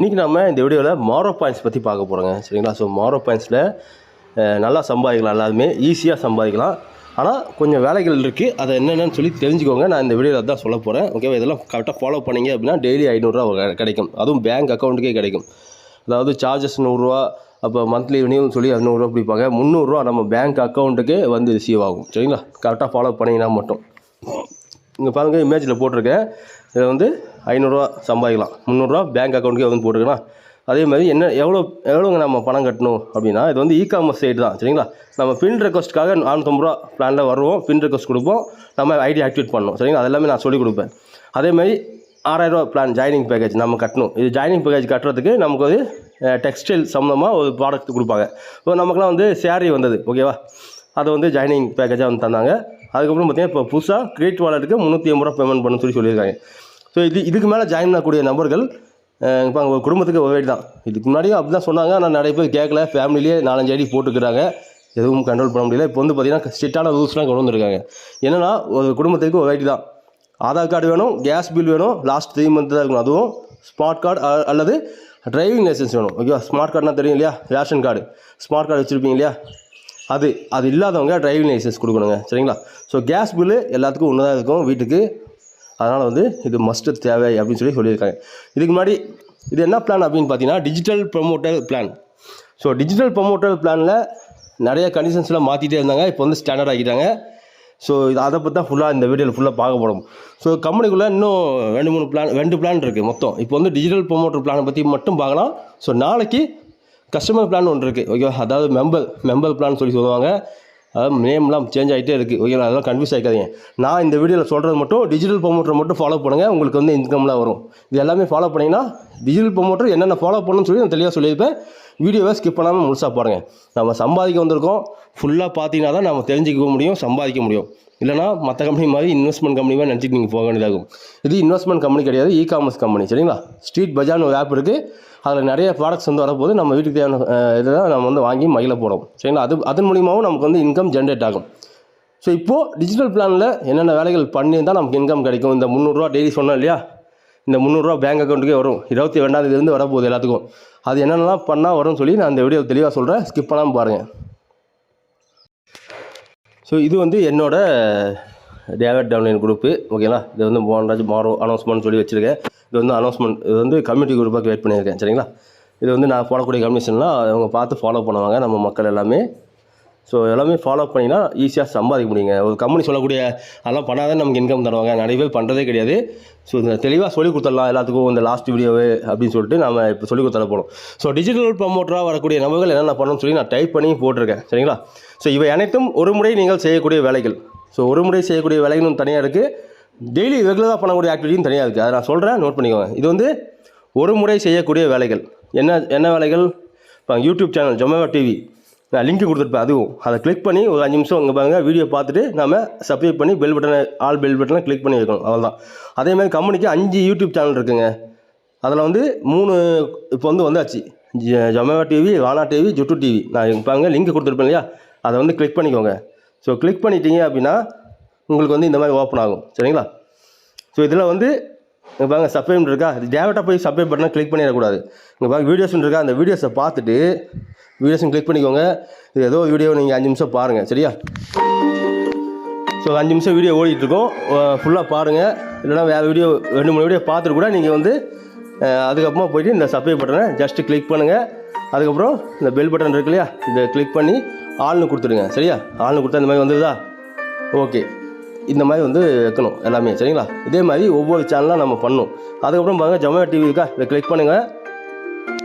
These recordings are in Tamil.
இன்றைக்கி நம்ம இந்த வீடியோவில் மாரோ பாயிண்ட்ஸ் பற்றி பார்க்க போகிறோங்க. சரிங்களா? ஸோ மாரோ பாயிண்ட்ஸில் நல்லா சம்பாதிக்கலாம், எல்லாருமே ஈஸியாக சம்பாதிக்கலாம். ஆனால் கொஞ்சம் வேலைகள் இருக்குது, அதை என்னென்னு சொல்லி தெரிஞ்சுக்கோங்க. நான் இந்த வீடியோவில் தான் சொல்ல போகிறேன். ஓகேவா? இதெல்லாம் கரெக்டாக ஃபாலோ பண்ணிங்க அப்படின்னா டெய்லி 500 கிடைக்கும். அதுவும் பேங்க் அக்கௌண்ட்டுக்கே கிடைக்கும். அதாவது சார்ஜஸ் 100 அப்போ மந்த்லி ரினியூவல் சொல்லி 100 பிடிப்பாங்க. 300 நம்ம பேங்க் அக்கௌண்ட்டுக்கே வந்து ரிசீவ் ஆகும். சரிங்களா? கரெக்டாக ஃபாலோ பண்ணிங்கன்னா மட்டும். இங்கே பாருங்கள், இமேஜில் போட்டிருக்கேன். இதை வந்து 500 சம்பாதிக்கலாம். 300 பேங்க் அக்கௌண்ட்டுக்கே வந்து போட்டுக்கலாம். அதே மாதிரி எவ்வளோங்க நம்ம பணம் கட்டணும் அப்படின்னா, இது வந்து இ-காமர்ஸ் சைடு தான். சரிங்களா? நம்ம பின் ரெக்வஸ்ட்டுக்காக 450 பிளானில் வருவோம். பின் ரெக்வஸ்ட் கொடுப்போம், நம்ம ஐடி ஆக்டிவேட் பண்ணணும். சரிங்களா? அதெல்லாமே நான் சொல்லிக் கொடுப்பேன். அதே மாதிரி 6000 பிளான் ஜாயினிங் பேக்கேஜ் நம்ம கட்டணும். இது ஜாயினிங் பேக்கேஜ் கட்டுறதுக்கு நமக்கு வந்து டெக்ஸ்டைல் சம்மந்தமாக ஒரு ப்ராடக்ட் கொடுப்பாங்க. இப்போ நமக்குலாம் வந்து சேரீ வந்தது, ஓகேவா? அதை வந்து ஜாயினிங் பேக்கேஜாக வந்து தந்தாங்க. அதுக்கப்புறம் பார்த்திங்கன்னா இப்போ புதுசாக கிரெடிட் வாலெட்டுக்கு 380 பேமெண்ட் பண்ணணும்னு சொல்லியிருக்காங்க. ஸோ இதுக்கு மேலே ஜாயின் பண்ணக்கூடிய நபர்கள் இப்போ ஒரு குடும்பத்துக்கு ஒரு தான். இதுக்கு முன்னாடியும் அப்படி தான் சொன்னாங்க. ஆனால் நிறைய பேர் கேட்கல. ஃபேமிலியே 4-5 ஐடி போட்டுக்கிறாங்க. எதுவும் கண்ட்ரோல் பண்ண முடியல. இப்போ வந்து பார்த்திங்கன்னா ஸ்ட்ரிக்டான ரூல்ஸ்லாம் கொண்டு வந்திருக்காங்க. என்னென்னா ஒரு குடும்பத்துக்கு ஒரு ஐடி தான். ஆதார் கார்டு வேணும், கேஸ் பில் வேணும், லாஸ்ட் 3 மந்த் தான் இருக்கணும். அதுவும் ஸ்மார்ட் கார்டு அல்லது டிரைவிங் லைசன்ஸ் வேணும். ஓகேவா? ஸ்மார்ட் கார்டுனா தெரியும் இல்லையா? ரேஷன் கார்டு, ஸ்மார்ட் கார்டு வச்சுருப்பீங்க இல்லையா? அது இல்லாதவங்க டிரைவிங் லைசன்ஸ் கொடுக்கணுங்க. சரிங்களா? ஸோ கேஸ் பில்லு எல்லாத்துக்கும் ஒன்று தான் இருக்கும் வீட்டுக்கு. அதனால் வந்து இது மஸ்ட்டு தேவை அப்படின்னு சொல்லியிருக்காங்க. இதுக்கு முன்னாடி இது என்ன பிளான் அப்படின்னு பார்த்தீங்கன்னா, digital promoter plan. So digital promoter பிளானில் நிறைய கண்டிஷன்ஸ்லாம் மாற்றிட்டே இருந்தாங்க. இப்போ வந்து ஸ்டாண்டர்ட் ஆகிட்டாங்க. ஸோ அதை பற்றி தான் ஃபுல்லாக இந்த வீடியோவில் ஃபுல்லாக பார்க்க போகிறோம். ஸோ கம்பெனிக்குள்ளே இன்னும் 2 பிளான் இருக்குது மொத்தம். இப்போ வந்து டிஜிட்டல் ப்ரொமோட்டர் பிளானை பற்றி மட்டும் பார்க்கலாம். ஸோ நாளைக்கு கஸ்டமர் பிளான் ஒன்று இருக்குது, ஓகேவா? அதாவது மெம்பர் பிளான் சொல்லுவாங்க. அதாவது நேம்லாம் சேஞ்ச் ஆகிட்டே இருக்குது, ஓகேவா? அதெல்லாம் கன்ஃபியூஸ் ஆகிக்காதீங்க. நான் இந்த வீடியோவில் சொல்கிறது மட்டும் டிஜிட்டல் ப்ரொமோட்டர் மட்டும் ஃபாலோ பண்ணுங்கள். உங்களுக்கு வந்து இன்கம்லாம் வரும். இது எல்லாமே ஃபாலோ பண்ணிங்கன்னா டிஜிட்டல் ப்ரொமோட்டர் என்னென்ன ஃபாலோ பண்ணணும்னு சொல்லி நான் தெளிவாக சொல்லியிருப்பேன். வீடியோவை ஸ்கிப் பண்ணாமல் முழுசாக பாருங்கள். நம்ம சம்பாதிக்க வந்திருக்கோம். ஃபுல்லாக பார்த்தீங்கன்னா தான் நம்ம தெரிஞ்சிக்க முடியும், சம்பாதிக்க முடியும். இல்லைனா மற்ற கம்பெனி மாதிரி இன்வெஸ்ட்மெண்ட் கம்பெனி மாதிரி நினச்சிட்டு நீங்கள் போக வேண்டியதாகும். இது இன்வெஸ்ட்மெண்ட் கம்பெனி கிடையாது, இ-காமர்ஸ் கம்பெனி. சரிங்களா? ஸ்ட்ரீட் பஜார்னு ஒரு ஆப் இருக்குது. அதில் நிறைய ப்ராடக்ட்ஸ் வந்து வரப்போது. நம்ம வீட்டுக்கு தேவையான இதெல்லாம் நம்ம வந்து வாங்கி மகிழ போகிறோம். சரிங்களா? அதன் மூலியமாகவும் நமக்கு வந்து இன்கம் ஜென்ரேட் ஆகும். ஸோ இப்போது டிஜிட்டல் பிளானில் என்னென்ன வேலைகள் பண்ணி தான் நமக்கு இன்கம் கிடைக்கும். இந்த 300 டெய்லி சொன்னோம் இல்லையா? இந்த 300 பேங்க் அக்கௌண்ட்டுக்கே வரும். 22ஆம் வரப்போகுது எல்லாத்துக்கும். அது என்னென்னலாம் பண்ணால் வரும்னு சொல்லி நான் இந்த வீடியோ தெளிவாக சொல்கிறேன். ஸ்கிப் பண்ணாமல் பாருங்கள். ஸோ இது வந்து என்னோட டேவிட் டவுன்லைன் குரூப்பு, ஓகேங்களா? இது வந்து மோகன்ராஜ் மாரோ அனௌன்ஸ்மெண்ட் சொல்லி வச்சுருக்கேன். இது வந்து அனௌன்ஸ்மெண்ட், இது வந்து கம்யூனிட்டி குரூப்பாக க்ரியேட் பண்ணியிருக்கேன். சரிங்களா? இது வந்து நான் போடக்கூடிய கமிஷன்லாம் அவங்க பார்த்து ஃபாலோ பண்ணுவாங்க, நம்ம மக்கள் எல்லாமே. ஸோ எல்லாமே ஃபாலோ பண்ணிங்கன்னா ஈஸியாக சம்பாதிக்க முடியுங்க. ஒரு கம்பெனி சொல்லக்கூடிய அதெல்லாம் பண்ணாதான் நமக்கு இன்கம் தருவாங்க. நிறைய பேர் பண்ணுறதே கிடையாது. ஸோ இந்த தெளிவாக சொல்லிக் கொடுத்துடலாம் எல்லாத்துக்கும் இந்த லாஸ்ட் வீடியோவு அப்படின்னு சொல்லிட்டு நம்ம இப்போ சொல்லிக் கொடுத்துட போகிறோம். ஸோ டிஜிட்டல் ப்ரமோட்டராக வரக்கூடிய நபர்கள் என்னென்ன பண்ணணும்னு சொல்லி நான் டைப் பண்ணி போட்டிருக்கேன். சரிங்களா? ஸோ இவை அனைத்தும் ஒரு முறை நீங்கள் செய்யக்கூடிய வேலைகள். ஸோ ஒரு முறை செய்யக்கூடிய வேலைகளும் தனியாக இருக்குது, டெய்லி ரெகுலராக பண்ணக்கூடிய ஆக்டிவிட்டியும் தனியாக இருக்குது. அதை நான் சொல்கிறேன், நோட் பண்ணிக்கோங்க. இது வந்து ஒரு முறை செய்யக்கூடிய வேலைகள். என்ன வேலைகள்? இப்போ யூடியூப் சேனல் ஜொமேட்டோ டிவி நான் லிங்க் கொடுத்துருப்பேன். அதுவும் அதை கிளிக் பண்ணி ஒரு 5 நிமிஷம் இங்கே பாருங்கள், வீடியோ பார்த்துட்டு நம்ம சப்ஸ்கிரைப் பண்ணி பெல் பட்டனை பெல் பட்டனை கிளிக் பண்ணி வைக்கணும். அவ்வளோதான். அதேமாதிரி கம்பெனிக்கு 5 யூடியூப் சேனல் இருக்குங்க. அதில் வந்து 3 இப்போ வந்தாச்சு. ஜொமேட்டோ டிவி, வானா டிவி, ஜுட்டு டிவி. நான் பாருங்கள் லிங்க் கொடுத்துருப்பேன் இல்லையா? அதை வந்து கிளிக் பண்ணிக்கோங்க. ஸோ கிளிக் பண்ணிட்டீங்க அப்படின்னா உங்களுக்கு வந்து இந்த மாதிரி ஓப்பன் ஆகும். சரிங்களா? ஸோ இதில் வந்து இங்கே பாருங்கள் சப்ஸ்கிரைப் இருக்கா? இது டேரெக்டாக போய் சப்ஸ்கிரைப் பட்டனை கிளிக் பண்ணிடக்கூடாது. இங்கே பாருங்கள் வீடியோஸ்ன்னு இருக்கா? அந்த வீடியோஸை பார்த்துட்டு வீடியோஸும் கிளிக் பண்ணிக்கோங்க. இது ஏதோ வீடியோ நீங்கள் 5 நிமிஷம் பாருங்கள். சரியா? ஸோ 5 நிமிஷம் வீடியோ ஓடிட்டுருக்கோம், ஃபுல்லாக பாருங்கள். இல்லைனா வேறு வீடியோ 2-3 வீடியோ பார்த்துட்டு கூட நீங்கள் வந்து அதுக்கப்புறமா போய்ட்டு இந்த சப்ஸ்கிரைப் பட்டனை ஜஸ்ட்டு கிளிக் பண்ணுங்கள். அதுக்கப்புறம் இந்த பெல் பட்டன் இருக்கு இல்லையா? இதை கிளிக் பண்ணி ஆள்னு கொடுத்துடுங்க. சரியா? ஆள்னு கொடுத்தா இந்த மாதிரி வந்துடுதா? ஓகே. இந்த மாதிரி வந்து வைக்கணும் எல்லாமே. சரிங்களா? இதே மாதிரி ஒவ்வொரு சேனலாக நம்ம பண்ணணும். அதுக்கப்புறம் பாருங்கள் ஜொமேட்டோ டிவி இருக்கா? இதை கிளிக் பண்ணுங்கள்.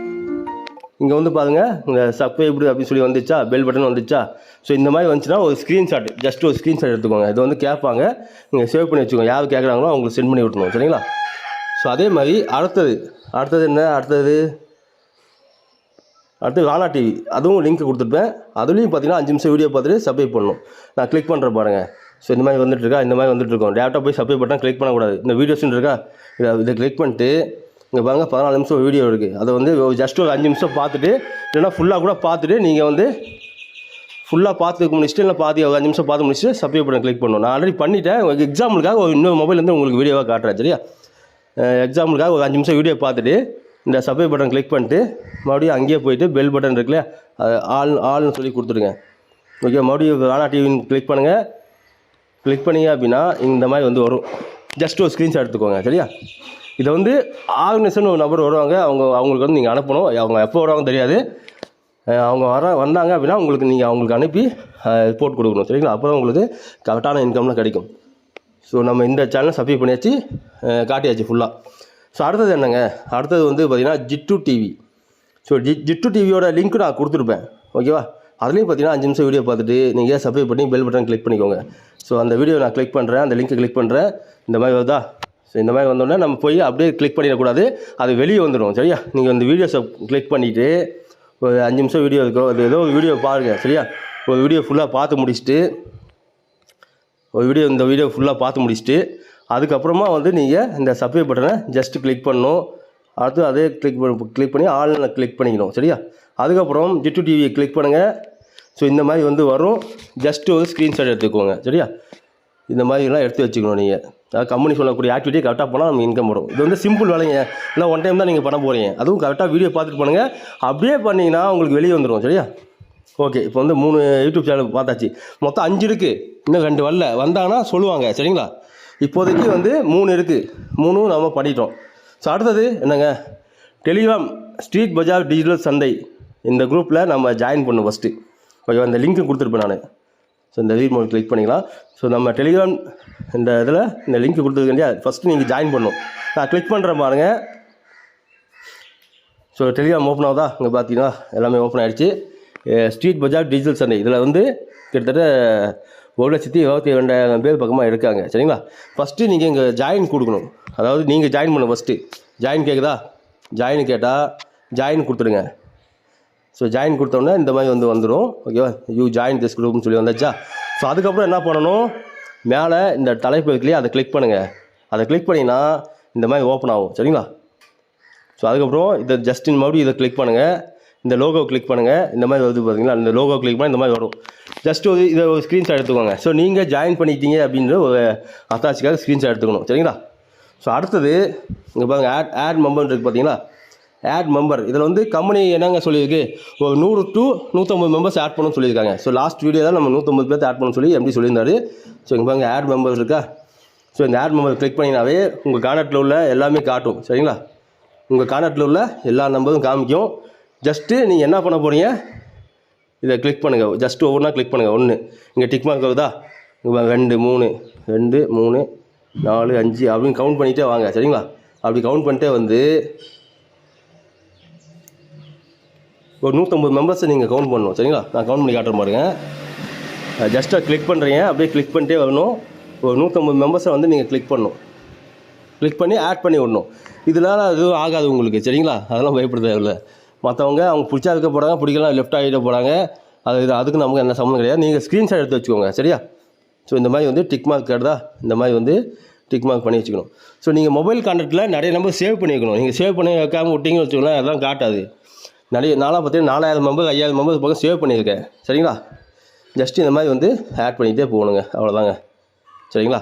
இங்கே வந்து பாருங்கள் இந்த சப்ஸ்கிரைப்டு அப்படின்னு சொல்லி வந்துச்சா? பெல் பட்டன் வந்துச்சா? ஸோ இந்த மாதிரி வந்துச்சுன்னா ஒரு ஸ்க்ரீன்ஷாட், ஜஸ்ட் ஒரு ஸ்க்ரீன்ஷாட் எடுத்துக்கோங்க. இது வந்து கேட்பாங்க, நீங்கள் சேவ் பண்ணி வச்சுக்கோங்க. யார் கேட்குறாங்களோ அவங்களுக்கு சென்ட் பண்ணி விட்டுணும். சரிங்களா? ஸோ அதே மாதிரி அடுத்தது என்ன? அடுத்தது வானா டிவி, அதுவும் லிங்க் கொடுத்துருப்பேன். அதுலேயும் பார்த்தீங்கன்னா 5 நிமிஷம் வீடியோ பார்த்துட்டு சப்ஸ்கிரைப் பண்ணணும். நான் கிளிக் பண்ணுற பாருங்கள். ஸோ இந்த மாதிரி வந்துட்டுருக்கா? இந்த மாதிரி வந்துட்டுருக்கோம். டேரெக்டாக போய் சப்ஸ்கிரைப் பட்டன் கிளிக் பண்ணக்கூடாது. இந்த வீடியோஸ்ன்னு இருக்கா? இதை கிளிக் பண்ணிட்டு இங்கே பாருங்கள் 14 நிமிஷம் வீடியோ இருக்குது. அதை வந்து ஜஸ்ட் ஒரு 5 நிமிஷம் பார்த்துட்டு, இல்லைனா ஃபுல்லாக கூட பார்த்துட்டு நீங்கள் வந்து ஃபுல்லாக பார்த்துக்க முடிச்சுட்டு, இல்லை ஒரு 5 நிமிஷம் பார்த்து முடிச்சுட்டு சப்ஸ்கிரைப் பட்டன் கிளிக் பண்ணணும். நான் ஆல்ரெடி பண்ணிவிட்டேன். எக்ஸாம்பிளுக்காக இன்னொரு மொபைல் வந்து உங்களுக்கு வீடியோவாக காட்டுறேன். சரியா? எக்ஸாம்பிளுக்காக ஒரு 5 நிமிஷம் வீடியோ பார்த்துட்டு இந்த சப்ஸ்கிரைப் பட்டன் கிளிக் பண்ணிட்டு மறுபடியும் அங்கேயே போயிட்டு பெல் பட்டன் இருக்குல்ல ஆல்னு சொல்லி கொடுத்துருங்க. ஓகே, மறுபடியும் ராணா டிவின்னு கிளிக் பண்ணுங்கள். கிளிக் பண்ணிங்க அப்படின்னா இந்த மாதிரி வந்து வரும். ஜஸ்ட் ஒரு ஸ்க்ரீன்ஷாட் எடுத்துக்கோங்க. சரியா? இதை வந்து ஆர்கனைசேஷன் ஒரு நபர் வருவாங்க. அவங்களுக்கு வந்து நீங்கள் அனுப்பணும். அவங்க எப்போ வருவாங்க தெரியாது. அவங்க வந்தாங்க அப்படின்னா நீங்கள் அவங்களுக்கு அனுப்பி ரிப்போர்ட் கொடுக்கணும். சரிங்களா? அப்போ தான் உங்களுக்கு கரெக்டான இன்கம்லாம் கிடைக்கும். ஸோ நம்ம இந்த சேனலை சப்ஸ்கிரைப் பண்ணியாச்சு, காட்டியாச்சு ஃபுல்லாக. ஸோ அடுத்தது என்னங்க, அடுத்தது வந்து பார்த்திங்கன்னா ஜிட்டு டிவி. ஸோ ஜிட்டு டிவியோட லிங்க் நான் கொடுத்துருப்பேன். ஓகேவா? அதுலேயும் பார்த்தீங்கன்னா 5 நிமிஷம் வீடியோ பார்த்துட்டு நீங்கள் சப்ஸ்கிரைப் பண்ணி பெல் பட்டன் கிளிக் பண்ணிக்கோங்க. ஸோ அந்த வீடியோ நான் கிளிக் பண்ணுறேன், அந்த லிங்க்கை கிளிக் பண்ணுறேன். இந்த மாதிரி வருதா? ஸோ இந்த மாதிரி வந்தோடனே நம்ம போய் அப்படியே கிளிக் பண்ணிடக்கூடாது, அது வெளியே வந்துடும். சரியா? நீங்கள் இந்த வீடியோஸை கிளிக் பண்ணிவிட்டு ஒரு 5 நிமிஷம் வீடியோ இருக்கும், அது ஏதோ ஒரு வீடியோ பாருங்கள். சரியா? ஒரு வீடியோ ஃபுல்லாக பார்த்து முடிச்சுட்டு இந்த வீடியோ ஃபுல்லாக பார்த்து முடிச்சுட்டு அதுக்கப்புறமா வந்து நீங்கள் இந்த சப்ஸ்கிரைப் பட்டனை ஜஸ்ட்டு கிளிக் பண்ணணும். அடுத்து அதே கிளிக் பண்ணி ஆன்லைனில் கிளிக் பண்ணிக்கணும். சரியா? அதுக்கப்புறம் ஜிட்டு டிவியை கிளிக் பண்ணுங்கள். ஸோ இந்த மாதிரி வந்து வரும். ஜஸ்ட்டு ஒரு ஸ்க்ரீன்ஷாட் எடுத்துக்கோங்க. சரியா? இந்த மாதிரிலாம் எடுத்து வச்சுக்கணும். நீங்கள் அதாவது கம்பெனி சொல்லக்கூடிய ஆக்டிவிட்டி கரெக்டாக போனால் நம்ம இன்கம் வரும். இது வந்து சிம்பிள் வேலைங்க, இல்லை ஒன் டைம் தான் நீங்கள் பண்ண போகிறீங்க. அதுவும் கரெக்டாக வீடியோ பார்த்துட்டு பண்ணுங்கள். அப்படியே பண்ணிங்கன்னா உங்களுக்கு வெளியே வந்துடும். சரியா? ஓகே, இப்போ வந்து 3 யூடியூப் சேனல் பார்த்தாச்சு. மொத்தம் 5 இருக்குது, இன்னும் 2 வரல. வந்தாங்கன்னா சொல்லுவாங்க. சரிங்களா? இப்போதைக்கு வந்து 3 இருக்குது, 3 நம்ம பண்ணிட்டோம். ஸோ அடுத்தது என்னங்க, டெலிகிராம் ஸ்ட்ரீட் பஜார் டிஜிட்டல் சந்தை இந்த குரூப்பில் நம்ம ஜாயின் பண்ணணும் ஃபஸ்ட்டு. ஓகே, இந்த லிங்க்கு கொடுத்துருப்பேன் நான். ஸோ இந்த ரீட் மோட் கிளிக் பண்ணிக்கலாம். ஸோ நம்ம டெலிகிராம் இந்த இதில் இந்த லிங்க் கொடுத்துருக்கேன் இல்லையா, ஃபஸ்ட்டு நீங்கள் ஜாயின் பண்ணணும். நான் கிளிக் பண்ணுறேன் பாருங்கள். ஸோ டெலிகிராம் ஓப்பன் ஆகுதா? இங்கே பார்த்தீங்கன்னா எல்லாமே ஓப்பன் ஆகிடுச்சு. ஸ்ட்ரீட் பஜார் டிஜிட்டல் சந்தை இதில் வந்து கிட்டத்தட்ட 1,22,000 பேர் பக்கமாக இருக்காங்க. சரிங்களா? ஃபஸ்ட்டு நீங்கள் இங்கே ஜாயின் கொடுக்கணும். அதாவது நீங்கள் ஜாயின் பண்ணணும் ஃபஸ்ட்டு. ஜாயின் கேட்குதா? ஜாயின் கேட்டால் ஜாயின் கொடுத்துடுங்க. ஸோ ஜாயின் கொடுத்தோன்னே இந்த மாதிரி வந்து வந்துடும். ஓகேவா? ஜாயின் திஸ் குரூப்னு சொல்லி வந்தாச்சா? ஸோ அதுக்கப்புறம் என்ன பண்ணணும், மேலே இந்த தலைப்பு இருக்குல்லையே அதை கிளிக் பண்ணுங்கள். அதை கிளிக் பண்ணிங்கன்னா இந்த மாதிரி ஓப்பன் ஆகும். சரிங்களா? ஸோ அதுக்கப்புறம் இதை ஜஸ்டின் மறுபடியும் இதை கிளிக் பண்ணுங்கள். இந்த லோகோ கிளிக் பண்ணுங்கள். இந்த மாதிரி வருது பார்த்தீங்களா? இந்த லோகோ கிளிக் பண்ணால் இந்த மாதிரி வரும். ஜஸ்ட் இதை ஒரு ஸ்க்ரீன்ஷாட் எடுத்துக்கோங்க. ஸோ நீங்கள் ஜாயின் பண்ணிட்டீங்க அப்படின்ற ஒரு அத்தாட்சிக்காக ஸ்க்ரீன்ஷாட் எடுத்துக்கணும். சரிங்களா? ஸோ அடுத்தது இங்கே பாருங்கள், ஆட் மெம்பர் இருக்குது பார்த்தீங்களா? ஆட் மெம்பர் இதில் வந்து கம்பெனி என்னங்க சொல்லியிருக்கு, ஒரு 100 to 150 மெம்பர்ஸ் ஆட் பண்ணணும்னு சொல்லியிருக்காங்க. ஸோ லாஸ்ட் வீடியோ தான் நம்ம 150 பேர் ஆட் பண்ணணும்னு சொல்லி எப்படி சொல்லியிருந்தாரு. ஸோ இங்கே பாருங்கள், ஆட் மெம்பர் இருக்கா? ஸோ இந்த ஆட் மெம்பர் கிளிக் பண்ணினாவே உங்கள் கான்டாக்டில் உள்ள எல்லாமே காட்டும். சரிங்களா? உங்கள் கான்டாக்டில் உள்ள எல்லா நம்பரும் காமிக்கும். ஜஸ்ட்டு நீங்கள் என்ன பண்ண போகிறீங்க, இதை கிளிக் பண்ணுங்கள். ஜஸ்ட்டு ஒவ்வொன்றா கிளிக் பண்ணுங்கள். 1 இங்கே டிக் மார்க் வருதா? 2 3 2 3 4 5 அப்படின்னு கவுண்ட் பண்ணிகிட்டே வாங்க. சரிங்களா? அப்படி கவுண்ட் பண்ணிட்டே வந்து ஒரு 150 மெம்பர்ஸை நீங்கள் கவுண்ட் பண்ணணும். சரிங்களா? நான் கவுண்ட் பண்ணி காட்டுற பாருங்க. ஜஸ்ட்டாக கிளிக் பண்ணுறீங்க, அப்படியே கிளிக் பண்ணிட்டே வரணும். ஒரு 150 மெம்பர்ஸை வந்து நீங்கள் கிளிக் பண்ணணும். கிளிக் பண்ணி ஆட் பண்ணி விடணும். இதனால் எதுவும் ஆகாது உங்களுக்கு. சரிங்களா? அதெல்லாம் பயப்படுறது இல்லை. மற்றவங்க அவங்க பிடிச்சா இருக்க போகிறாங்க, பிடிக்கலாம் லெஃப்ட் ஆகிட்ட போகிறாங்க. அதுக்கு நமக்கு என்ன சம்மந்தம் கிடையாது. நீங்கள் ஸ்க்ரீன்ஷாட் எடுத்து வச்சுக்கோங்க. சரியா? ஸோ இந்த மாதிரி வந்து டிக் மார்க் கேட்டதா, இந்த மாதிரி வந்து டிக் மார்க் பண்ணி வச்சுக்கணும். ஸோ நீங்கள் மொபைல் கான்டாக்டில் நிறைய நம்பர் சேவ் பண்ணி வைக்கணும். நீங்கள் சேவ் பண்ணி வைக்காமல் விட்டிங்கன்னு வச்சுக்கோங்களேன், அதெல்லாம் காட்டாது. நாளாக பார்த்தீங்கன்னா 4,000 மெம்பர் 5,000 மெம்பர்ஸ் பக்கம் சேவ் பண்ணியிருக்கேன். சரிங்களா? ஜஸ்ட்டு இந்த மாதிரி வந்து ஆட் பண்ணிகிட்டே போகணுங்க. அவ்வளோதாங்க. சரிங்களா?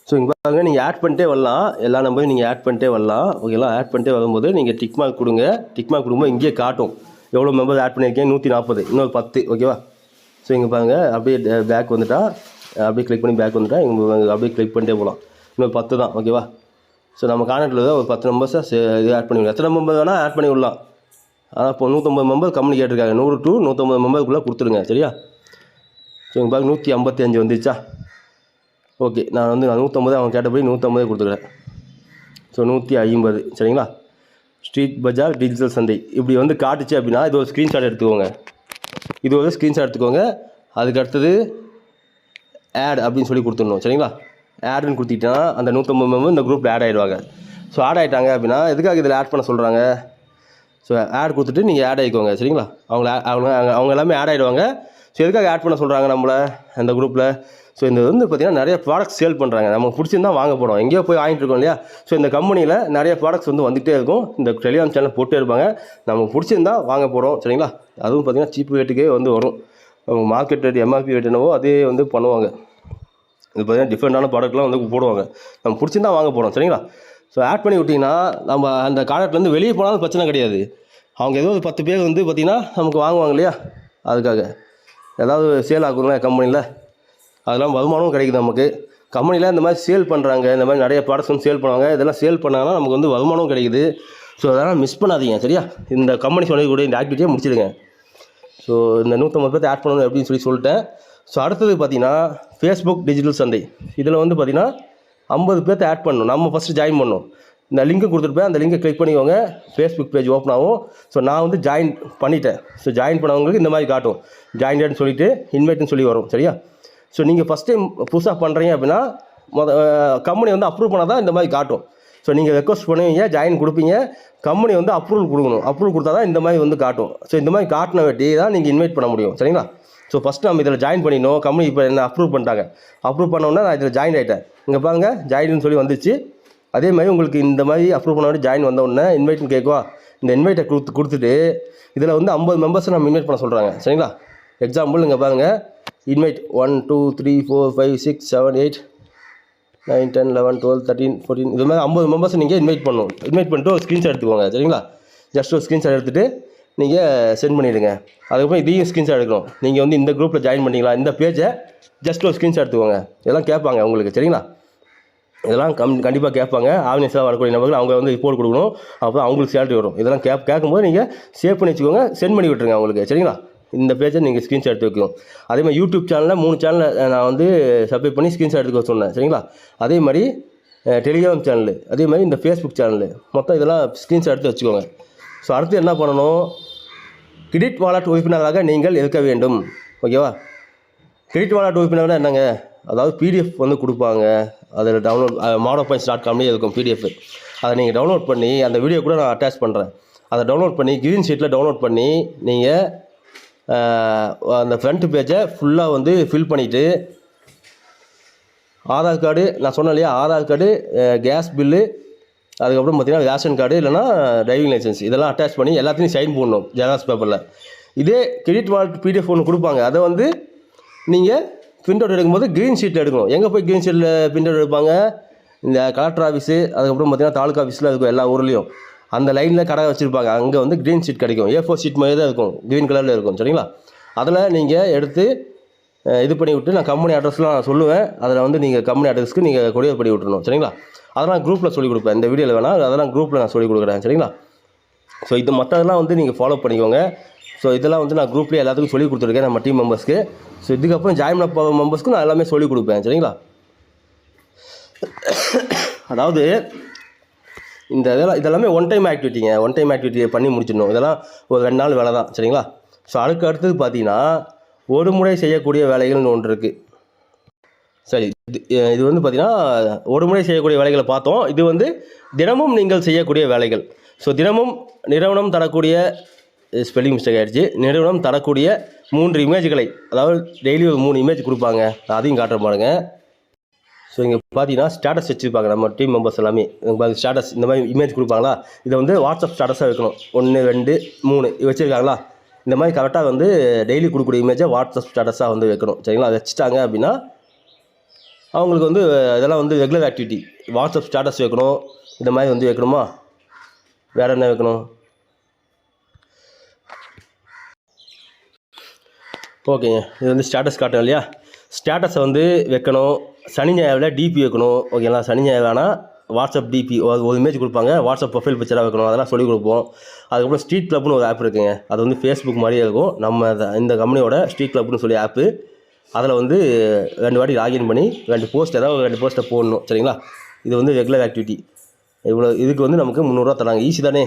ஸோ இங்கே பாருங்க, நீங்கள் ஆட் பண்ணிட்டே வரலாம். எல்லா நம்பரையும் நீங்கள் ஆட் பண்ணிட்டே வரலாம். ஓகேங்களா? ஆட் பண்ணிட்டே வரும்போது நீங்கள் டிக் மார்க் கொடுங்க. டிக் மார்க் கொடுக்கும்போது இங்கேயே காட்டும் எவ்வளோ மெம்பர் ஆட் பண்ணியிருக்கேன். 140, இன்னொரு 10. ஓகேவா? ஸோ இங்கே பாருங்கள், அப்படியே பேக் வந்துட்டா, அப்படியே கிளிக் பண்ணி பேக் வந்துட்டா, இங்கே அப்படியே கிளிக் பண்ணிட்டே போகலாம். இன்னொரு 10 தான். ஓகேவா? ஸோ நம்ம கான்டாக்டில் ஒரு 10 மெம்பர்ஸை இது ஆட் பண்ணி விடலாம். எத்தனை மெம்பர் வேணால் ஆட் பண்ணி விடலாம். ஆனால் இப்போ 150 மெம்பர் கம்பெனி கேட்டிருக்காங்க. 100 to 150 மெம்பருக்குள்ளே கொடுத்துருங்க. சரியா? ஸோ இங்கே பாருங்க, 155 வந்துச்சா? ஓகே, நான் 150 அவங்க கேட்டபடி 150 கொடுத்துக்கிறேன். ஸோ 150. சரிங்களா? ஸ்ட்ரீட் பஜார் டிஜிட்டல் சந்தை இப்படி வந்து காட்டுச்சு அப்படின்னா இது ஒரு ஸ்க்ரீன்ஷாட் எடுத்துக்கோங்க. இது ஒரு ஸ்க்ரீன்ஷாட் எடுத்துக்கோங்க. அதுக்கு அடுத்தது ஆட் அப்படின்னு சொல்லி கொடுத்துடணும். சரிங்களா? ஆடுன்னு கொடுத்துட்டா அந்த 150 மெம்பர் இந்த குரூப்பில் ஆட் ஆகிடுவாங்க. ஸோ ஆட் ஆகிட்டாங்க அப்படின்னா எதுக்காக இதில் ஆட் பண்ண சொல்கிறாங்க? ஸோ ஆட் கொடுத்துட்டு நீங்கள் ஆட் ஆகிக்கோங்க. சரிங்களா? அவங்க எல்லாமே ஆட் ஆகிடுவாங்க. ஸோ எதுக்காக ஆட் பண்ண சொல்கிறாங்க நம்மளை அந்த குரூப்பில்? ஸோ இந்த வந்து பார்த்திங்கன்னா நிறைய ப்ராடக்ட்ஸ் சேல் பண்ணுறாங்க. நமக்கு பிடிச்சிருந்தா வாங்க போகிறோம், எங்கேயோ போய் வாங்கிட்டு இருக்கோம் இல்லையா? ஸோ இந்த கம்பெனியில் நிறைய ப்ராடக்ட்ஸ் வந்து வந்துகிட்டே இருக்கும். இந்த டெலிகிராம் சேனல் போட்டே இருப்பாங்க. நமக்கு பிடிச்சிருந்தா வாங்க போகிறோம். சரிங்களா? அதுவும் பார்த்திங்கன்னா சீப் ரேட்டுக்கே வந்து வரும். அவங்க மார்க்கெட் ரேட் எம்ஆர்பி ரேட் என்னவோ அதே வந்து பண்ணுவாங்க. இது பார்த்தீங்கன்னா டிஃப்ரெண்ட்டான ப்ராடக்ட்லாம் வந்து போடுவாங்க. நம்ம பிடிச்சிருந்தா வாங்க போகிறோம் சரிங்களா. ஸோ ஆட் பண்ணி விட்டிங்கன்னா நம்ம அந்த கார்ட்லேருந்து வெளியே போனாலும் பிரச்சனை கிடையாது. அவங்க ஏதோ ஒரு 10 பேர் வந்து பார்த்திங்கன்னா நமக்கு வாங்குவாங்க இல்லையா, அதுக்காக ஏதாவது சேல் ஆகுங்களா கம்பெனியில், அதெல்லாம் வருமானமும் கிடைக்குது நமக்கு. கம்பெனியில் இந்த மாதிரி சேல் பண்ணுறாங்க, இந்த மாதிரி நிறைய ப்ராடக்ட்ஸ் வந்து சேல் பண்ணுவாங்க. இதெல்லாம் சேல் பண்ணாங்கன்னா நமக்கு வந்து வருமானமும் கிடைக்குது. ஸோ அதெல்லாம் மிஸ் பண்ணாதீங்க சரியா. இந்த கம்பெனி சொல்லக்கூடிய இந்த ஆக்டிவிட்டியை முடிச்சிடுங்க. ஸோ இந்த 150 பேர்த்து ஆட் பண்ணணும் அப்படின்னு சொல்லிட்டேன். ஸோ அடுத்தது பார்த்திங்கன்னா ஃபேஸ்புக் டிஜிட்டல் சந்தை. இதில் வந்து பார்த்திங்கன்னா 50 பேர்த்து ஆட் பண்ணணும். நம்ம ஃபஸ்ட்டு ஜாயின் பண்ணணும். இந்த லிங்க்கு கொடுத்துருப்பேன், அந்த லிங்கை கிளிக் பண்ணிக்கோங்க, ஃபேஸ்புக் பேஜ் ஓப்பன் ஆகும். ஸோ நான் வந்து ஜாயின் பண்ணிட்டேன். ஸோ ஜாயின் பண்ணவங்களுக்கு இந்த மாதிரி காட்டும், ஜாயின்டட்னு சொல்லிவிட்டு இன்வைட்னு சொல்லி வரும் சரியா. ஸோ நீங்கள் ஃபஸ்ட் டைம் புதுசாக பண்ணுறீங்க அப்படின்னா கம்பெனி வந்து அப்ரூவ் பண்ணால் தான் இந்த மாதிரி காட்டும். ஸோ நீங்கள் ரெக்வஸ்ட் பண்ணுவீங்க, ஜாயின் கொடுப்பீங்க, கம்பெனி வந்து அப்ரூவல் கொடுக்கணும். அப்ரூவல் கொடுத்தா தான் இந்த மாதிரி வந்து காட்டும். ஸோ இந்த மாதிரி காட்டின வெட்டி தான் நீங்கள் இன்வைட் பண்ண முடியும் சரிங்களா. ஸோ ஃபஸ்ட்டு நம்ம இதில் ஜாயின் பண்ணிடணும். கம்பெனி இப்போ என்ன அப்ரூவ் பண்ணிட்டாங்க, அப்ரூவ் பண்ணோன்னா நான் இதில் ஜாயின் ஆகிட்டேன். இங்கே பாருங்கள் ஜாயின்னு சொல்லி வந்துச்சு. அதே மாதிரி உங்களுக்கு இந்த மாதிரி அப்ரூவ் பண்ண வேண்டிய ஜாயின் வந்த உடனே இன்வைட்னு கேட்குவா. இந்த இன்வைட்டை கொடுத்துட்டு இதில் வந்து 50 மெம்பர்ஸை நம்ம இன்வைட் பண்ண சொல்கிறாங்க சரிங்களா. எக்ஸாம்பிள் இங்கே பாருங்கள், இன்வைட் 1 2 3 4 5 6 7 8 9 10 11 12 13 14 இது மாதிரி 50 மெம்பர்ஸ் நீங்கள் இன்வைட் பண்ணணும். இன்வைட் பண்ணிட்டு ஒரு ஸ்க்ரீன்ஷாட் எடுத்துக்கோங்க சரிங்களா. ஜஸ்ட் ஒரு ஸ்க்ரீன்ஷாட் எடுத்துகிட்டு நீங்கள் சென்ட் பண்ணிவிடுங்க. அதுக்கப்புறம் இதையும் ஸ்க்ரீன்ஷாட் எடுக்கணும். நீங்கள் வந்து இந்த குரூப்பில் ஜாயின் பண்ணிங்களா, இந்த பேஜை ஜஸ்ட் ஒரு ஸ்க்ரீன்ஷாட் எடுத்துக்கோங்க. இதெல்லாம் கேட்பாங்க உங்களுக்கு சரிங்களா. இதெல்லாம் கண்டிப்பாக கேட்பாங்க. ஆர்கனைஸாக வரக்கூடிய நபர்கள் அவங்க வந்து ரிப்போர்ட் கொடுக்கணும், அப்போ அவங்களுக்கு சேலரி வரும். இதெல்லாம் கேட்கும்போது நீங்கள் சேவ் பண்ணி வச்சுக்கோங்க, சென்ட் பண்ணி விட்டுருங்க அவங்களுக்கு சரிங்களா. இந்த பேஜை நீங்கள் ஸ்க்ரீன்ஷாட் எடுத்து வைக்கணும். அதே மாதிரி யூடியூப் சேனலில் 3 சேனலில் நான் வந்து சப்ஸ்கிரைப் பண்ணி ஸ்க்ரீன்ஷாட் எடுத்துக்க சொன்னேன் சரிங்களா. அதே மாதிரி டெலிகிராம் சேனலு, அதே மாதிரி இந்த ஃபேஸ்புக் சேனலு, மொத்தம் இதெல்லாம் ஸ்க்ரீன்ஷாட் எடுத்து வச்சுக்கோங்க. ஸோ அடுத்து என்ன பண்ணணும், கிரெடிட் வாலெட் உறுப்பினராக நீங்கள் இருக்க வேண்டும். ஓகேவா. கிரெடிட் வாலெட் உறுப்பினர்னா என்னங்க, அதாவது பிடிஎஃப் வந்து கொடுப்பாங்க. அதில் டவுன்லோட் monopoints.comலேயே இருக்கும் பிடிஎஃப். அதை நீங்கள் டவுன்லோட் பண்ணி, அந்த வீடியோ கூட நான் அட்டாச் பண்ணுறேன், அதை டவுன்லோட் பண்ணி கிரீன் ஷீட்டில் டவுன்லோட் பண்ணி நீங்கள் அந்த ஃப்ரண்ட் பேஜை ஃபுல்லாக வந்து ஃபில் பண்ணிவிட்டு ஆதார் கார்டு, நான் சொன்னேன் இல்லையா, ஆதார் கார்டு, கேஸ் பில்லு, அதுக்கப்புறம் பார்த்திங்கன்னா ரேஷன் கார்டு இல்லைனா டிரைவிங் லைசன்ஸ், இதெல்லாம் அட்டாச் பண்ணி எல்லாத்தையும் சைன் போடணும் ஜெராக்ஸ் பேப்பரில். இதே கிரெடிட் வாலெட் பிடிஎஃப் ஒன்று கொடுப்பாங்க, அதை வந்து நீங்கள் பிரிண்ட் அவுட் எடுக்கும்போது க்ரீன் ஷீட்டில் எடுக்கணும். எங்கே போய் க்ரீன் ஷீட்டில் பிரிண்ட் அவுட் எடுப்பாங்க, இந்த கலெக்டர் ஆஃபீஸு, அதுக்கப்புறம் பார்த்திங்கன்னா தாலுக்கா ஆஃபீஸில் இருக்கும் எல்லா ஊர்லேயும். அந்த லைனில் கடை வச்சுருப்பாங்க, அங்கே வந்து க்ரீன் ஷீட் கிடைக்கும். A4 ஷீட் மாதிரி தான் இருக்கும், க்ரீன் கலரில் இருக்கும் சரிங்களா. அதில் நீங்கள் எடுத்து இது பண்ணி விட்டு, நான் கம்பெனி அட்ரஸ்லாம் நான் சொல்லுவேன், அதில் வந்து நீங்கள் கம்பெனி அட்ரஸ்க்கு நீங்கள் கொரியர் பண்ணி விட்டுருணும் சரிங்களா. அதெல்லாம் குரூப்பில் சொல்லிக் கொடுப்பேன், இந்த வீடியோவில் வேணால் அதெல்லாம் குரூப்பில் நான் சொல்லிக் கொடுக்குறேன் சரிங்களா. ஸோ இது மற்றதெல்லாம் வந்து நீங்கள் ஃபாலோ பண்ணிக்கோங்க. ஸோ இதெல்லாம் வந்து நான் குரூப்லேயே எல்லாத்துக்கும் சொல்லிக் கொடுத்துருக்கேன் நம்ம டீம் மெம்பர்ஸ்க்கு. ஸோ இதுக்கப்புறம் ஜாயின் பண்ண மெம்பர்ஸ்க்கு நான் எல்லாமே சொல்லிக் கொடுப்பேன் சரிங்களா. அதாவது இதெல்லாமே ஒன் டைம் ஆக்டிவிட்டி பண்ணி முடிச்சிடணும். இதெல்லாம் ஒரு 2 நாள் வேலை தான் சரிங்களா. ஸோ அதுக்கு அடுத்தது பார்த்தீங்கன்னா ஒரு முறை செய்யக்கூடிய வேலைகள்னு ஒன்று இருக்குது. சரி, இது வந்து பார்த்திங்கன்னா ஒரு முறை செய்யக்கூடிய வேலைகளை பார்த்தோம். இது வந்து தினமும் நீங்கள் செய்யக்கூடிய வேலைகள். ஸோ தினமும் நிறுவனம் தரக்கூடிய, ஸ்பெல்லிங் மிஸ்டேக் ஆகிடுச்சு, நிறுவனம் தரக்கூடிய 3 இமேஜ்களை, அதாவது டெய்லி ஒரு 3 இமேஜ் கொடுப்பாங்க, அதையும் காட்டுற பாருங்க. ஸோ இங்கே பார்த்தீங்கன்னா ஸ்டேட்டஸ் வச்சுருப்பாங்க நம்ம டீம் மெம்பர்ஸ் எல்லாமே. ஸ்டேட்டஸ் இந்த மாதிரி இமேஜ் கொடுப்பாங்களா, இதை வந்து வாட்ஸ்அப் ஸ்டேட்டஸாக வைக்கணும். 1 2 3 வச்சுருக்காங்களா, இந்த மாதிரி கரெக்டாக வந்து டெய்லி கொடுக்கக்கூடிய இமேஜை வாட்ஸ்அப் ஸ்டேட்டஸாக வந்து வைக்கணும் சரிங்களா. வச்சுட்டாங்க அப்படின்னா அவங்களுக்கு வந்து இதெல்லாம் வந்து ரெகுலர் ஆக்டிவிட்டி. வாட்ஸ்அப் ஸ்டேட்டஸ் வைக்கணும், இந்த மாதிரி வந்து வைக்கணுமா, வேறு என்ன வைக்கணும், ஓகேங்க. இது வந்து ஸ்டேட்டஸ் காட்டணும் இல்லையா, ஸ்டேட்டஸை வந்து வைக்கணும். சனி ஞாயிறில் டிபி வைக்கணும். ஓகேங்களா. சனி ஞாயிறுனா வாட்ஸ்அப் டிபி ஒரு இமேஜ் கொடுப்பாங்க, வாட்ஸ்அப் ப்ரொஃபைல் பிக்சராக வைக்கணும், அதெல்லாம் சொல்லிக் கொடுப்போம். அதுக்கப்புறம் ஸ்ட்ரீட் கிளப்னு ஒரு ஆப் இருக்குங்க, அது வந்து ஃபேஸ்புக் மாதிரியே இருக்கும். நம்ம இந்த கம்பெனியோட ஸ்ட்ரீட் கிளப்னு சொல்லி ஆப்பு, அதில் வந்து 2 வாட்டி லாகின் பண்ணி 2 போஸ்ட், ஏதாவது 2 போஸ்ட்டை போடணும் சரிங்களா. இது வந்து ரெகுலர் ஆக்டிவிட்டி. இதுக்கு வந்து நமக்கு 300 ரூபா தராங்க. ஈஸி தானே,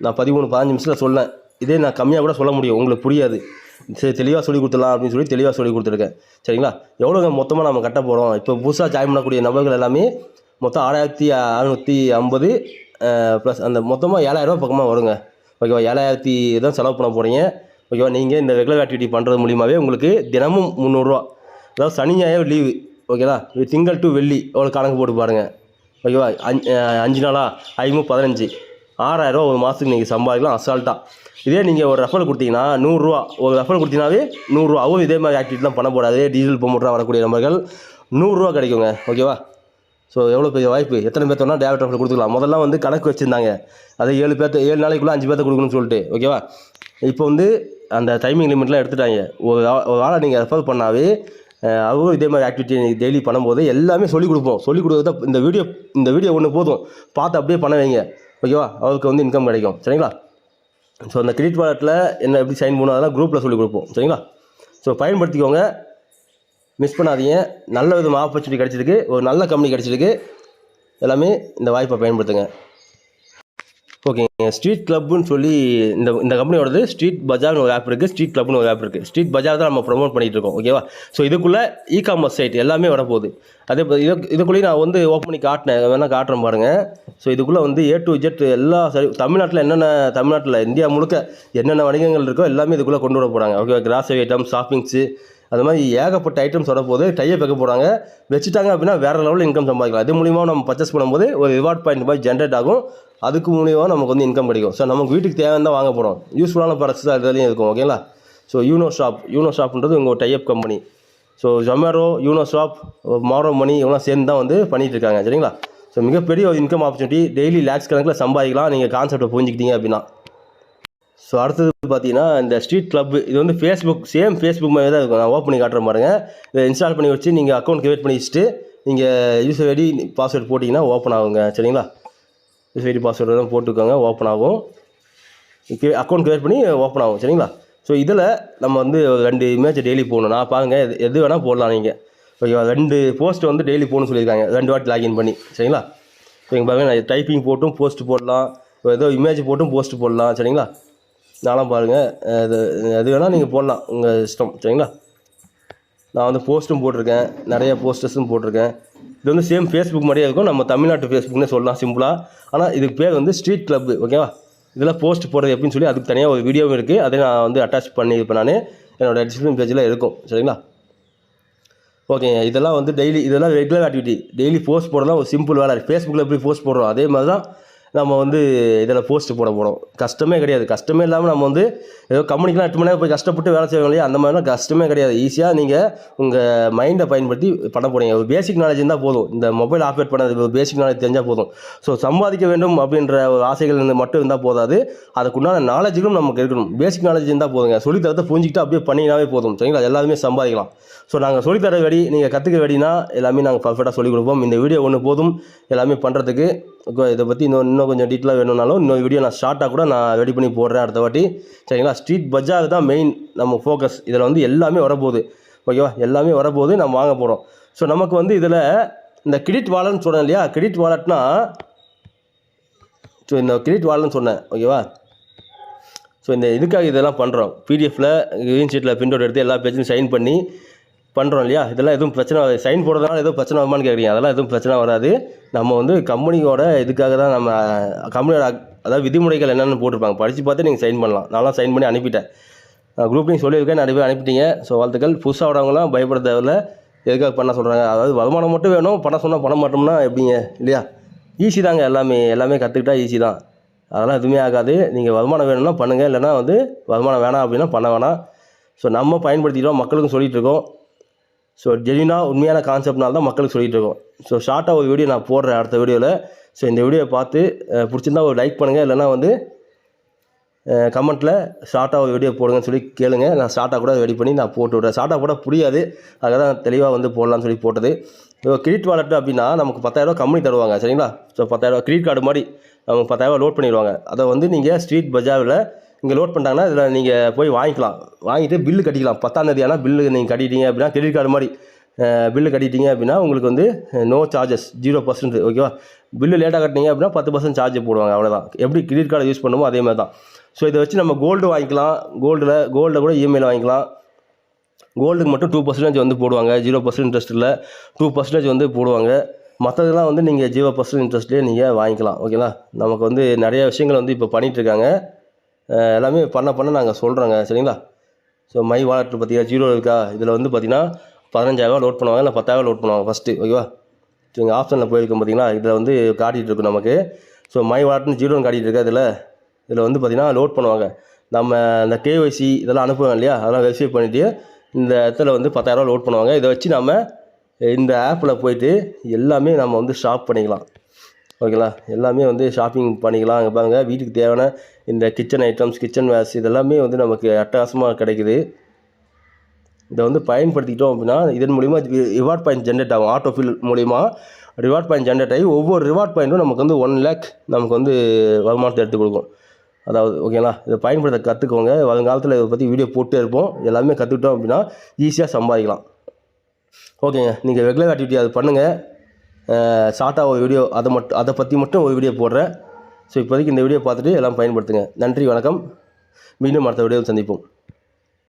நான் 13-15 நிமிஷத்தில் சொன்னேன். இதே நான் கம்மியாக கூட சொல்ல முடியும், உங்களுக்கு புரியாது. சரி, தெளிவாக சொல்லி கொடுத்துடலாம் அப்படின்னு சொல்லி தெளிவாக சொல்லி கொடுத்துருக்கேன் சரிங்களா. எவ்வளோங்க மொத்தமாக நம்ம கட்ட போகிறோம், இப்போ புதுசாக ஜாயின் பண்ணக்கூடிய நபர்கள் எல்லாமே மொத்தம் 6650 ப்ளஸ் அந்த மொத்தமாக 7000 ரூபா பக்கமாக வருங்க. ஓகேவா. 7000 தான் செலவு பண்ண போகிறீங்க. ஓகேவா. நீங்கள் இந்த ரெகுலர் ஆக்டிவிட்டி பண்ணுறது மூலியமாகவே உங்களுக்கு தினமும் 300 ரூபா, அதாவது சனி ஞாயிறு லீவு. ஓகேவா. திங்கள் டு வெள்ளி எவ்வளோ கணக்கு போட்டு பாருங்கள். ஓகேவா. 5 நாளா 5 15 6000 ரூபா ஒரு மாதத்துக்கு நீங்கள் சம்பாதிக்கலாம் அசால்ட்டாக. இதே நீங்கள் ஒரு ரெஃபர் கொடுத்தீங்கன்னா 100 ரூபா, ஒரு ரெஃபர் கொடுத்தீங்கன்னாவே 100 ரூபா. அவங்க இதே மாதிரி ஆக்டிவிட்டிலாம் பண்ண போடாது. டீசல் ப்ரொமோட்டராக வரக்கூடிய நபர்கள் 100 கிடைக்குங்க. ஓகேவா? ஸோ எவ்வளோ பெரிய வாய்ப்பு, எத்தனை பேர் வேணால் டேரக்ட் ஆஃபர் கொடுத்துக்கலாம். முதல்ல வந்து கணக்கு வச்சுருந்தாங்க, அதை 7 நாளைக்குள்ளே 5 பேர்த்த கொடுக்கணும்னு சொல்லிட்டு. ஓகேவா? இப்போ வந்து அந்த டைமிங் லிமிட்லாம் எடுத்துட்டாங்க. ஒரு ஆளை நீங்கள் ரெஃபர் பண்ணாவே அவரும் இதே மாதிரி ஆக்டிவிட்டி டெய்லி பண்ணும்போது எல்லாமே சொல்லிக் கொடுப்போம். சொல்லிக் கொடுக்குறத இந்த வீடியோ ஒன்று போதும், பார்த்து அப்படியே பண்ண வைங்க. ஓகேவா? அவருக்கு வந்து இன்கம் கிடைக்கும். சரிங்களா? ஸோ அந்த கிரெடிட் வாலெட்டில் என்ன எப்படி சைன் பண்ணணும் அதெல்லாம் குரூப்பில் சொல்லிக் கொடுப்போம். சரிங்களா? ஸோ பயன்படுத்திக்கோங்க, மிஸ் பண்ணாதீங்க. நல்ல விதமாக ஆப்பர்ச்சுனிட்டி கிடச்சிருக்கு, ஒரு நல்ல கம்பெனி கிடச்சிருக்கு. எல்லாமே இந்த வாய்ப்பை பயன்படுத்துங்க. ஓகேங்க. ஸ்ட்ரீட் கிளப்புன்னு சொல்லி இந்த கம்பெனியோடது ஸ்ட்ரீட் பஜார்னு ஒரு ஆப் இருக்குது, ஸ்ட்ரீட் கிளப்னு ஒரு ஆப் இருக்குது. ஸ்ட்ரீட் பஜார் தான் நம்ம ப்ரொமோட் பண்ணிகிட்டு இருக்கோம். ஓகேவா? ஸோ இதுக்குள்ளே இ-காமர்ஸ் சைட் எல்லாமே வரப்போகுது. அதே இதுக்குள்ளேயும் நான் வந்து ஓப்பன் பண்ணி காட்டினேன், வேணால் காட்டுறேன் பாருங்கள். ஸோ இதுக்குள்ளே வந்து A to Z எல்லா தமிழ்நாட்டில் தமிழ்நாட்டில் இந்தியா முழுக்க என்னென்ன வணிகங்கள் இருக்கோ எல்லாமே இதுக்குள்ளே கொண்டு வர போகிறாங்க. ஓகேவா? கிராசரி ஐட்டம், ஷாப்பிங்ஸு, அது மாதிரி ஏகப்பட்ட ஐட்டம்ஸ் வரப்போது. டைப் வைக்க போகிறாங்க. வச்சுட்டாங்க அப்படின்னா வேறு லெவலில் இன்கம் சம்பாதிக்கலாம். அது மூலிமா நம்ம பர்ச்சேஸ் பண்ணும்போது ஒரு ரிவார்ட் பாயிண்ட் மாதிரி ஜென்ரேட் ஆகும். அதுக்கு மூலிமா நமக்கு வந்து இன்கம் கிடைக்கும். ஸோ நமக்கு வீட்டுக்கு தேவையான தான் வாங்க போகிறோம். யூஸ்ஃபுல்லான ப்ராடக்ட்ஸ் தான் இதுலேயும் இருக்கும். ஓகேங்களா? ஸோ யூனோ ஷாப்ன்றது உங்கள் type company. So Zomato, YONO shop, மாரோ மணி இவங்களாம் சேர்ந்து தான் வந்து பண்ணிகிட்டு இருக்காங்க. சரிங்களா? ஸோ மிகப்பெரிய ஒரு இன்கம் ஆப்பர்ச்சுனிட்டி. டெய்லி லேக்ஸ் கணக்கில் சம்பாதிக்கலாம் நீங்கள் கான்செப்டை புரிஞ்சுக்கிட்டீங்க அப்படின்னா. ஸோ அடுத்தது பார்த்தீங்கன்னா இந்த ஸ்ட்ரீட் கிளப், இது வந்து ஃபேஸ்புக் மாதிரி தான் இருக்கும். நான் ஓப்பன் பண்ணி காட்டுற பாருங்க. இதை இன்ஸ்டால் பண்ணி வச்சு நீங்கள் அக்கௌண்ட் கிரியேட் பண்ணி வச்சுட்டு நீங்கள் யூசர் ஐடி பாஸ்வேர்டு போட்டிங்கன்னா ஓப்பன் ஆகுங்க. சரிங்களா? யூசர் ஐடி பாஸ்வேர்டு தான் போட்டுக்கோங்க, ஓப்பன் ஆகும். அக்கௌண்ட் கிரியேட் பண்ணி ஓப்பன் ஆகும். சரிங்களா? ஸோ இதில் நம்ம வந்து 2 இமேஜ் டெய்லி போகணும். நான் பாருங்கள், எது வேணால் போடலாம் நீங்கள். ஓகேவா? 2 போஸ்ட் வந்து டெய்லி போகணும்னு சொல்லியிருக்காங்க, 2 வாட்டி லாகின் பண்ணி. சரிங்களா? ஸோ இங்கே பாருங்கள், நான் டைப்பிங் போட்டும் போஸ்ட் போடலாம், ஏதோ இமேஜ் போட்டும் போஸ்ட் போடலாம். சரிங்களா? நானும் பாருங்கள், அது வேணால் நீங்கள் போடலாம், உங்கள் இஷ்டம். சரிங்களா? நான் வந்து போஸ்ட்டும் போட்டிருக்கேன், நிறைய போஸ்டர்ஸும் போட்டிருக்கேன். இது வந்து சேம் ஃபேஸ்புக் மாதிரியே இருக்கும், நம்ம தமிழ்நாட்டு ஃபேஸ்புக்னே சொல்லலாம் சிம்பிளாக. ஆனால் இதுக்கு பேர் வந்து ஸ்ட்ரீட் கிளப்பு. ஓகேவா? இதெல்லாம் போஸ்ட் போடுறது எப்படின்னு சொல்லி அதுக்கு தனியாக ஒரு வீடியோவும் இருக்குது. அதை நான் வந்து அட்டாச் பண்ணியிருப்பேன், நான் என்னோடய டிஸ்கிரிப்ஷன் பேஜில் இருக்கும். சரிங்களா? ஓகேங்க. இதெல்லாம் வந்து இதெல்லாம் ரெகுலர் ஆக்டிவிட்டி. டெய்லி போஸ்ட் போடலாம், ஒரு சிம்பிள் வேலை. ஃபேஸ்புக்கில் எப்படி போஸ்ட் போடுறோம் அதே மாதிரி தான் நம்ம வந்து இதில் போஸ்ட்டு போட போகிறோம். கஷ்டமே கிடையாது. கஷ்டமே இல்லாமல் நம்ம வந்து ஏதோ கம்பெனிக்கெலாம் 8 மணி நேரம் போய் கஷ்டப்பட்டு வேலை செய்வோம் இல்லையா, அந்த மாதிரிலாம் கஷ்டமே கிடையாது. ஈஸியாக நீங்கள் உங்கள் மைண்டை பயன்படுத்தி பண்ண போகிறீங்க. ஒரு பேசிக் நாலேஜ் இருந்தால் போதும். இந்த மொபைல் ஆப்ரேட் பண்ணது ஒரு பேசிக் நாலேஜ் தெரிஞ்சால் போதும். ஸோ சம்பாதிக்க வேண்டும் அப்படின்ற ஒரு ஆசைகள் மட்டும் இருந்தால் போதாது, அதுக்குண்டான நாலேஜுகளும் நமக்கு இருக்கணும். பேசிக் நாலேஜ் இருந்தால் போதுங்க. சொல்லித்தரத்தை புரிஞ்சிக்கிட்டு அப்படியே பண்ணினாவே போதும். சரிங்களா? எல்லாருமே சம்பாதிக்கலாம். ஸோ நாங்கள் சொல்லித்தர வெடி, நீங்கள் கற்றுக்க வெடினா எல்லாமே நாங்கள் பர்ஃபெக்டாக சொல்லிக் கொடுப்போம். இந்த வீடியோ ஒன்று போதும் எல்லாமே பண்ணுறதுக்கு. இதை பற்றி இன்னும் கொஞ்சம் டீட்டெயிலாக வேணும்னாலும் இன்னொரு வீடியோ நான் ஷார்ட்டாக கூட நான் ரெடி பண்ணி போடுறேன் அடுத்த வாட்டி. சரிங்களா? ஸ்ட்ரீட் பஜார் தான் மெயின் நம்ம ஃபோக்கஸ். இதில் வந்து எல்லாமே வரப்போகுது. ஓகேவா? எல்லாமே வரப்போகுது, நம்ம வாங்க போகிறோம். ஸோ நமக்கு வந்து இதில் இந்த கிரெடிட் வாலெட்னு சொன்னேன் இல்லையா, கிரெடிட் வாலெட்னா இந்த கிரெடிட் வாலெட்னு சொன்னேன். ஓகேவா? ஸோ இந்த இதுக்காக இதெல்லாம் பண்ணுறோம். பிடிஎஃப்பில் க்ரீன் ஷீட்டில் பிரிண்ட் அவுட் எடுத்து எல்லா பேஜையும் சைன் பண்ணி பண்ணுறோம் இல்லையா, இதெல்லாம் எதுவும் பிரச்சனை வராது. சைன் போடுறதுனால எதுவும் பிரச்சனை வருமானு கேட்குறீங்க, அதெல்லாம் எதுவும் பிரச்சனை வராது. நம்ம வந்து கம்பெனியோட இதுக்காக தான் நம்ம கம்பெனியோட அதாவது விதிமுறைகள் என்னென்னு போட்டிருப்பாங்க, படித்து பார்த்து நீங்கள் சைன் பண்ணலாம். நான்லாம் சைன் பண்ணி அனுப்பிட்டேன். குரூப்லையும் சொல்லியிருக்கேன், நிறைய பேர் அனுப்பிட்டீங்க. ஸோ வாழ்த்துக்கள். புதுசாக வரவங்களாம் பயப்பட தேவையில்ல. எதுக்காக பண்ண சொல்கிறாங்க, அதாவது வருமானம் மட்டும் வேணும், பண்ண சொன்னால் பண்ண மாட்டோம்னா எப்படிங்க இல்லையா? ஈஸி தாங்க. எல்லாமே கற்றுக்கிட்டா ஈஸி தான். அதெல்லாம் எதுவுமே ஆகாது. நீங்கள் வருமானம் வேணும்னா பண்ணுங்கள், இல்லைனா வந்து வருமானம் வேணாம் அப்படின்னா பண்ண வேணாம். ஸோ நம்ம பயன்படுத்திட்டோம், மக்களுக்கும் சொல்லிகிட்டு இருக்கோம். ஸோ ஜெனியூனாக உண்மையான கான்செப்ட்னால தான் மக்களுக்கு சொல்லிகிட்டு இருக்கோம். ஸோ ஷார்ட்டாக ஒரு வீடியோ நான் போடுறேன் அடுத்த வீடியோவில். ஸோ இந்த வீடியோவை பார்த்து பிடிச்சிருந்தா ஒரு லைக் பண்ணுங்கள், இல்லைனா வந்து கமெண்ட்டில் ஷார்ட்டாக ஒரு வீடியோ போடுங்கன்னு சொல்லி கேளுங்க. நான் ஷார்ட்டாக கூட ரெடி பண்ணி நான் போட்டு விட்றேன். ஷார்ட்டாக கூட புரியாது, அதுக்காக தான் தெளிவாக வந்து போடலான்னு சொல்லி போட்டது. இப்போ கிரெடிட் வாலெட் அப்படின்னா நமக்கு 10,000 கம்பெனி தருவாங்க. சரிங்களா? ஸோ 10,000 கிரெடிட் கார்டு மாதிரி அவங்க 10,000 லோட் பண்ணிடுவாங்க. அதை வந்து நீங்கள் ஸ்ட்ரீட் பஜாரில் இங்கே லோட் பண்ணிட்டாங்கன்னா இதில் நீங்கள் போய் வாங்கிக்கலாம். வாங்கிட்டு பில்லு கட்டிக்கலாம். 10ஆம் தேதி ஆனால் பில்லு நீங்கள் கட்டிட்டீங்க அப்படின்னா கிரெடிட் கார்டு மாதிரி பில்லு கட்டிட்டீங்க அப்படின்னா உங்களுக்கு வந்து நோ சார்ஜஸ், 0%. ஓகேவா? பில்லு லேட்டாக கட்டினீங்க அப்படின்னா 10% சார்ஜ் போடுவாங்க. அவ்வளோதான். எப்படி கிரெடிட் கார்டை யூஸ் பண்ணுமோ அதே மாதிரி தான். ஸோ இதை வச்சு நம்ம கோல்டு வாங்கிக்கலாம். கோல்டில் கூட இஎம்ஐயில் வாங்கிக்கலாம். கோல்டுக்கு மட்டும் 2% வந்து போடுவாங்க. 0% இன்ட்ரெஸ்ட் இல்லை, 2% வந்து போடுவாங்க. மற்றதெல்லாம் வந்து நீங்கள் 0% இன்ட்ரெஸ்ட்லேயே நீங்கள் வாங்கிக்கலாம். ஓகேங்களா? நமக்கு வந்து நிறைய விஷயங்கள் வந்து இப்போ பண்ணிகிட்ருக்காங்க. எல்லாமே பண்ண நாங்கள் சொல்கிறோங்க. சரிங்களா? ஸோ மை வாலெட் பார்த்தீங்கன்னா 0 இருக்கா, இதில் வந்து பார்த்தீங்கன்னா 15,000 லோட் பண்ணுவாங்க, இல்லை 10,000 லோட் பண்ணுவாங்க ஃபஸ்ட்டு. ஓகேவா? ஸோ இங்கே ஆப்ஷனில் போயிருக்கோம் பார்த்தீங்களா, இதில் வந்து காட்டிகிட்டு இருக்கும் நமக்கு. ஸோ மை வாலெட்னு 0ன்னு காட்டிகிட்டு இருக்கா. இதில் வந்து பார்த்தீங்கன்னா லோட் பண்ணுவாங்க. நம்ம அந்த கேஒய்சி இதெல்லாம் அனுப்புவோம் இல்லையா, அதெல்லாம் வெரிஃபை பண்ணிவிட்டு இந்த இடத்துல வந்து 10,000 லோட் பண்ணுவாங்க. இதை வச்சு நம்ம இந்த ஆப்பில் போயிட்டு எல்லாமே நம்ம வந்து ஷாப் பண்ணிக்கலாம். ஓகேங்களா, எல்லாமே வந்து ஷாப்பிங் பண்ணிக்கலாம். அங்கே பாருங்கள், வீட்டுக்கு தேவையான இந்த கிச்சன் ஐட்டம்ஸ், கிச்சன் வேர்ஸ் இதெல்லாமே வந்து நமக்கு அட்டகாசமாக கிடைக்குது. இதை வந்து பயன்படுத்திக்கிட்டோம் அப்படின்னா இதன் மூலிமா ரிவார்ட் பாயிண்ட் ஜென்ரேட் ஆகும். ஆட்டோ ஃபில் மூலிமா ரிவார்ட் பாயிண்ட் ஜென்ரேட் ஆகி ஒவ்வொரு ரிவார்ட் பாயிண்ட்டும் நமக்கு வந்து 1 lakh நமக்கு வந்து வருமானத்தை எடுத்து கொடுக்கும். அதாவது ஓகேங்களா, இதை பயன்படுத்த கற்றுக்கோங்க. வருங்காலத்தில் இதை பற்றி வீடியோ போட்டே இருப்போம். எல்லாமே கற்றுக்கிட்டோம் அப்படின்னா ஈஸியாக சம்பாதிக்கலாம். ஓகேங்க, நீங்கள் ரெகுலர் ஆக்டிவிட்டி அது பண்ணுங்கள். ஷார்ட்டாக ஒரு வீடியோ அதை பற்றி மட்டும் ஒரு வீடியோ போடுறேன். ஸோ இப்போதைக்கு இந்த வீடியோ பார்த்துட்டு எல்லாம் பயன்படுத்துங்க. நன்றி, வணக்கம். மீண்டும் அடுத்த வீடியோவில் சந்திப்போம்.